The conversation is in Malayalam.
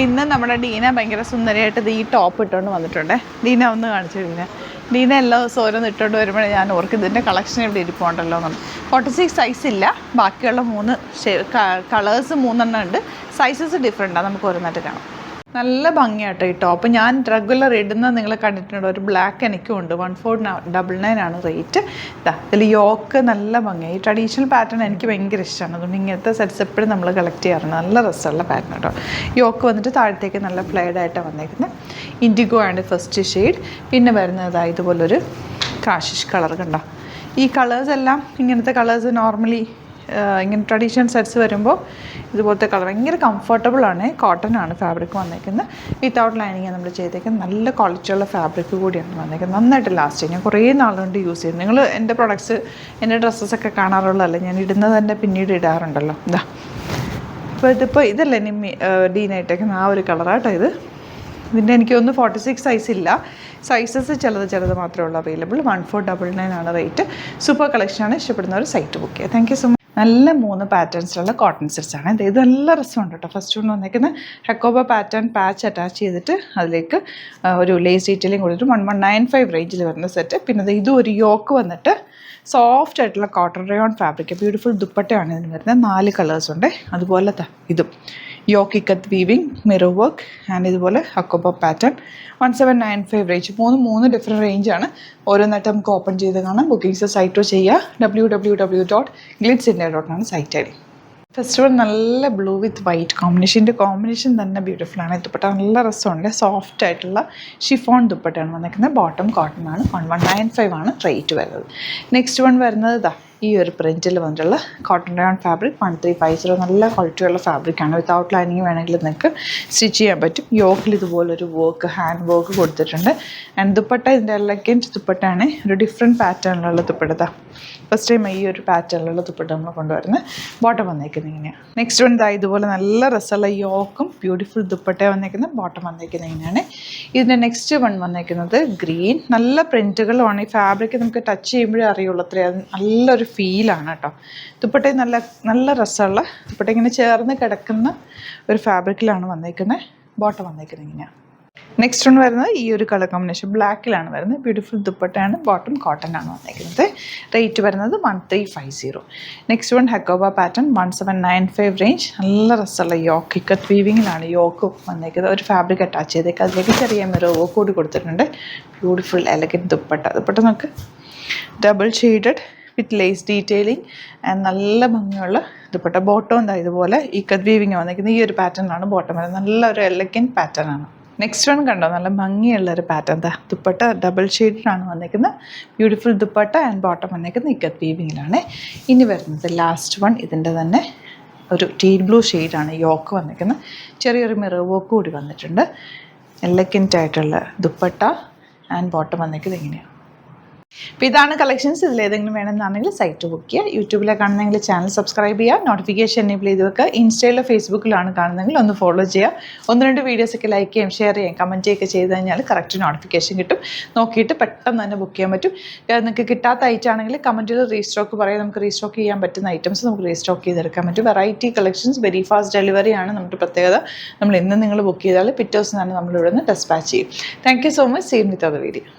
ഇന്ന് നമ്മുടെ ഡീന ഭയങ്കര സുന്ദരിയായിട്ട് ഈ ടോപ്പ് ഇട്ടുകൊണ്ട് വന്നിട്ടുണ്ട്. ഡീന ഒന്ന് കാണിച്ചു. ഡീന എല്ലാ ദിവസവും ഓരോന്ന് ഇട്ടുകൊണ്ട് വരുമ്പോഴേ ഞാൻ ഓർക്കും ഇതിൻ്റെ കളക്ഷൻ ഇവിടെ ഇരിപ്പുണ്ടല്ലോ എന്ന്. 46 സൈസ് ഇല്ല, ബാക്കിയുള്ള 3 കളേഴ്സ് 3 ഉണ്ട്. സൈസസ് ഡിഫറെൻറ്റാണ്, നമുക്ക് ഓരോന്നായിട്ട് കാണാം. നല്ല ഭംഗിയാട്ടോ ഈ ടോപ്പ്. ഞാൻ റെഗുലർ ഇടുന്നത് നിങ്ങൾ കണ്ടിട്ടുണ്ട്. ഒരു ബ്ലാക്ക് എനിക്കും ഉണ്ട്. 1499 ആണ് റേറ്റ്. ഇതിൽ യോക്ക് നല്ല ഭംഗിയാണ്. ഈ ട്രഡീഷണൽ പാറ്റേൺ എനിക്ക് ഭയങ്കര ഇഷ്ടമാണ്. അതുകൊണ്ട് ഇങ്ങനത്തെ സെറ്റ്സ് എപ്പോഴും നമ്മൾ കളക്ട് ചെയ്യാറുണ്ട്. നല്ല രസമുള്ള പാറ്റേൺ കേട്ടോ. യോക്ക് വന്നിട്ട് താഴത്തേക്ക് നല്ല ഫ്ലെയർഡ് ആയിട്ടാണ് വന്നേക്കുന്നത്. ഇൻഡിഗോ ആണ് ഫസ്റ്റ് ഷെയ്ഡ്. പിന്നെ വരുന്നത് ഇതുപോലൊരു കാഷിഷ് കളർ കണ്ടോ. ഈ കളേഴ്സ് എല്ലാം ഇങ്ങനത്തെ കളേഴ്സ് നോർമലി ഇങ്ങനെ ട്രഡീഷണൽ സെറ്റ്സ് വരുമ്പോൾ ഇതുപോലത്തെ കളർ ഭയങ്കര കംഫർട്ടബിളാണ്. കോട്ടൺ ആണ് ഫാബ്രിക് വന്നേക്കുന്നത്. വിത്തൗട്ട് ലൈനിങ് നമ്മൾ ചെയ്തേക്കുന്നത്. നല്ല ക്വാളിറ്റിയുള്ള ഫാബ്രിക് കൂടിയാണ് വന്നേക്കുന്നത്. നന്നായിട്ട് ലാസ്റ്റ് ചെയ്യും. ഞാൻ കുറേ നാളുകൊണ്ട് യൂസ് ചെയ്യും. നിങ്ങൾ എൻ്റെ പ്രൊഡക്ട്സ്, എൻ്റെ ഡ്രസ്സസൊക്കെ കാണാറുള്ളതല്ല, ഞാൻ ഇടുന്നത് തന്നെ പിന്നീട് ഇടാറുണ്ടല്ലോ. അപ്പോൾ ഇതല്ലേ ഇനി ഡീനായിട്ടേക്കുന്ന ആ ഒരു കളറാട്ടോ ഇത്. ഇതിൻ്റെ എനിക്ക് ഒന്ന് 46 സൈസ് ഇല്ല. സൈസസ് ചിലത് മാത്രമേ ഉള്ളൂ അവൈലബിൾ. 1499 ആണ് റേറ്റ്. സൂപ്പർ കളക്ഷനാണ്. ഇഷ്ടപ്പെടുന്നവർ സൈറ്റ് ബുക്ക് ചെയ്യുക. Thank you so much. നല്ല 3 പാറ്റേൺസിലുള്ള കോട്ടൺ സെറ്റ്സാണ്. ഇത് നല്ല രസമുണ്ട് കേട്ടോ. ഫസ്റ്റ് കൊണ്ട് വന്നേക്കുന്ന ഹെക്കോബ പാറ്റേൺ പാച്ച് അറ്റാച്ച് ചെയ്തിട്ട് അതിലേക്ക് ഒരു ലേസ് ഡീറ്റെയിലിംഗ് കൊടുത്തിട്ട് 1195 റേഞ്ചിൽ വരുന്ന സെറ്റ്. പിന്നെ ഇതും ഒരു യോക്ക് വന്നിട്ട് സോഫ്റ്റ് ആയിട്ടുള്ള കോട്ടൺ റയോൺ ഫാബ്രിക്. ബ്യൂട്ടിഫുൾ ദുപ്പട്ടയാണ് ഇതിന് വരുന്നത്. 4 കളേഴ്സ് ഉണ്ട്. അതുപോലെ ഇതും yoke ikat weaving, mirror work and ഇതുപോലെ ഹക്കോബ പാറ്റേൺ. 1795 റേഞ്ച്. 3 ഡിഫറെൻറ്റ് റേഞ്ചാണ്. ഓരോന്നായിട്ട് നമുക്ക് ഓപ്പൺ ചെയ്ത് കാണാം. ബുക്കിംഗ്സ് സൈറ്റോ ചെയ്യുക. www.glitzindia.com ആണ് സൈറ്റ് ഐ ഡി. ഫെസ്റ്റിവൽ നല്ല ബ്ലൂ വിത്ത് വൈറ്റ് കോമ്പിനേഷൻ തന്നെ ബ്യൂട്ടിഫുള്ളാണ്. ദുപ്പട്ട നല്ല രസമുണ്ട്. സോഫ്റ്റ് ആയിട്ടുള്ള ഷിഫോൺ ദുപ്പട്ടയാണ് വന്നിരിക്കുന്നത്. ബോട്ടം കോട്ടൺ ആണ്. 1195 ആണ് റേറ്റ് വരുന്നത്. നെക്സ്റ്റ് വൺ വരുന്നത് ഈ ഒരു പ്രിൻറ്റിൽ വന്നിട്ടുള്ള കോട്ടൺ റയോൺ ഫാബ്രിക് 1350. നല്ല ക്വാളിറ്റിയുള്ള ഫാബ്രിക്കാണ്. വിത്തൗട്ട് ലൈനിങ് വേണമെങ്കിൽ നിങ്ങൾക്ക് സ്റ്റിച്ച് ചെയ്യാൻ പറ്റും. യോക്കിൽ ഇതുപോലൊരു വർക്ക്, ഹാൻഡ് വർക്ക് കൊടുത്തിട്ടുണ്ട്. ആൻഡ് ദുപ്പട്ട ഇതിൻ്റെ എലഗൻറ്റ് ദുപ്പട്ടയാണ്. ഒരു ഡിഫറെൻറ്റ് പാറ്റേണിലുള്ള ദുപ്പട്ട. ഫസ്റ്റ് ടൈം ഈ ഒരു പാറ്റേണിലുള്ള ദുപ്പട്ട നമ്മൾ കൊണ്ടുവരുന്നത്. ബോട്ടം വന്നേക്കുന്നത് ഇങ്ങനെയാണ്. നെക്സ്റ്റ് വൺ ഇതുപോലെ നല്ല രസമുള്ള യോക്കും ബ്യൂട്ടിഫുൾ ദുപ്പട്ട വന്നേക്കുന്നത്. ബോട്ടം വന്നേക്കുന്നത് ഇങ്ങനെയാണ്. ഇതിൻ്റെ നെക്സ്റ്റ് വൺ വന്നേക്കുന്നത് ഗ്രീൻ. നല്ല പ്രിൻറ്റുകളുമാണ്. ഈ ഫാബ്രിക് നമുക്ക് ടച്ച് ചെയ്യുമ്പോഴേ അറിയുള്ളൂ. അത്രയും നല്ലൊരു ഫീലാണ് കേട്ടോ. ദുപ്പട്ട നല്ല രസമുള്ള ദുപ്പട്ട, ഇങ്ങനെ ചേർന്ന് കിടക്കുന്ന ഒരു ഫാബ്രിക്കിലാണ് വന്നേക്കുന്നത്. ബോട്ടം വന്നേക്കുന്നത് ഇങ്ങനെയാണ്. നെക്സ്റ്റ് വൺ വരുന്നത് ഈ ഒരു കളർ കോമ്പിനേഷൻ ബ്ലാക്കിലാണ് വരുന്നത്. ബ്യൂട്ടിഫുൾ ദുപ്പട്ടയാണ്. ബോട്ടം കോട്ടൺ ആണ് വന്നേക്കുന്നത്. റേറ്റ് വരുന്നത് 1350. Next one Hakoba pattern 1795 range. നല്ല രസമുള്ള യോക്ക് ഇക്കത്ത് വീവിങ്ങിലാണ് യോക്ക് വന്നേക്കുന്നത്. ഒരു ഫാബ്രിക് അറ്റാച്ച് ചെയ്തേക്ക്. അതിലേക്ക് ചെറിയ മിറർ വർക്ക് കൂടി കൊടുത്തിട്ടുണ്ട്. ബ്യൂട്ടിഫുൾ എലഗൻറ്റ് ദുപ്പട്ട നമുക്ക് double shaded with lace detailing and നല്ല ഭംഗിയുള്ള ദുപ്പട്ട. ബോട്ടം ഇതുപോലെ ഇക്കത്ത് വീവിങ് വന്നിരിക്കുന്നത്. ഈ ഒരു പാറ്റേണിലാണ് ബോട്ടം വരുന്നത്. നല്ലൊരു എലഗൻറ്റ് പാറ്റേൺ ആണ്. നെക്സ്റ്റ് വൺ കണ്ടോ, നല്ല ഭംഗിയുള്ളൊരു പാറ്റേൺ. ദുപ്പട്ട ഡബിൾ ഷെയ്ഡിലാണ് വന്നിരിക്കുന്നത്. ബ്യൂട്ടിഫുൾ ദുപ്പട്ട ആൻഡ് ബോട്ടം വന്നിരിക്കുന്നത് ഇക്കത്ത് വീവിങ്ങിലാണ്. ഇനി വരുന്നത് ലാസ്റ്റ് വൺ. ഇതിൻ്റെ തന്നെ ഒരു ടീൽ ബ്ലൂ ഷെയ്ഡാണ് യോക്ക് വന്നിരിക്കുന്നത്. ചെറിയൊരു മിറർ വർക്ക് കൂടി വന്നിട്ടുണ്ട്. എലഗൻറ്റ് ആയിട്ടുള്ള ദുപ്പട്ട ആൻഡ് ബോട്ടം വന്നിരിക്കുന്നത് ഇങ്ങനെയാണ്. അപ്പോൾ ഇതാണ് കളക്ഷൻസ്. ഇതിലേതെങ്കിലും വേണമെന്നാണെങ്കിൽ സൈറ്റ് ബുക്ക് ചെയ്യുക. യൂട്യൂബിലെ കാണുന്നെങ്കിൽ ചാനൽ സബ്സ്ക്രൈബ് ചെയ്യുക. നോട്ടിഫിക്കേഷൻ എനേബിൾ ചെയ്ത് വെക്കുക. ഇൻസ്റ്റയിലോ ഫേസ്ബുക്കിലാണ് കാണുന്നതെങ്കിൽ ഒന്ന് ഫോളോ ചെയ്യുക. 1-2 വീഡിയോസൊക്കെ ലൈക്ക് ചെയ്യും, ഷെയർ ചെയ്യും, കമൻറ്റ് ചെയ്യുകയൊക്കെ ചെയ്ത് കഴിഞ്ഞാൽ കറക്റ്റ് നോട്ടിഫിക്കേഷൻ കിട്ടും. നോക്കിയിട്ട് പെട്ടെന്ന് തന്നെ ബുക്ക് ചെയ്യാൻ പറ്റും. നിങ്ങൾക്ക് കിട്ടാത്ത ഐറ്റം ആണെങ്കിൽ കമൻറ്റ് ചെയ്ത് റീസ്റ്റോക്ക് പറയാം. നമുക്ക് റീസ്റ്റോക്ക് ചെയ്യാൻ പറ്റുന്ന ഐറ്റംസ് നമുക്ക് റീസ്റ്റോക്ക് ചെയ്തെടുക്കാൻ പറ്റും. വെറൈറ്റി കളക്ഷൻസ്, വെരി ഫാസ്റ്റ് ഡെലിവറിയാണ് നമ്മുടെ പ്രത്യേകത. നമ്മൾ ഇന്ന് നിങ്ങൾ ബുക്ക് ചെയ്താൽ പിറ്റേ ദിവസം തന്നെ നമ്മളിവിടെ നിന്ന് ഡെസ്പാച്ച് ചെയ്യും. Thank you so much. Seen with other video.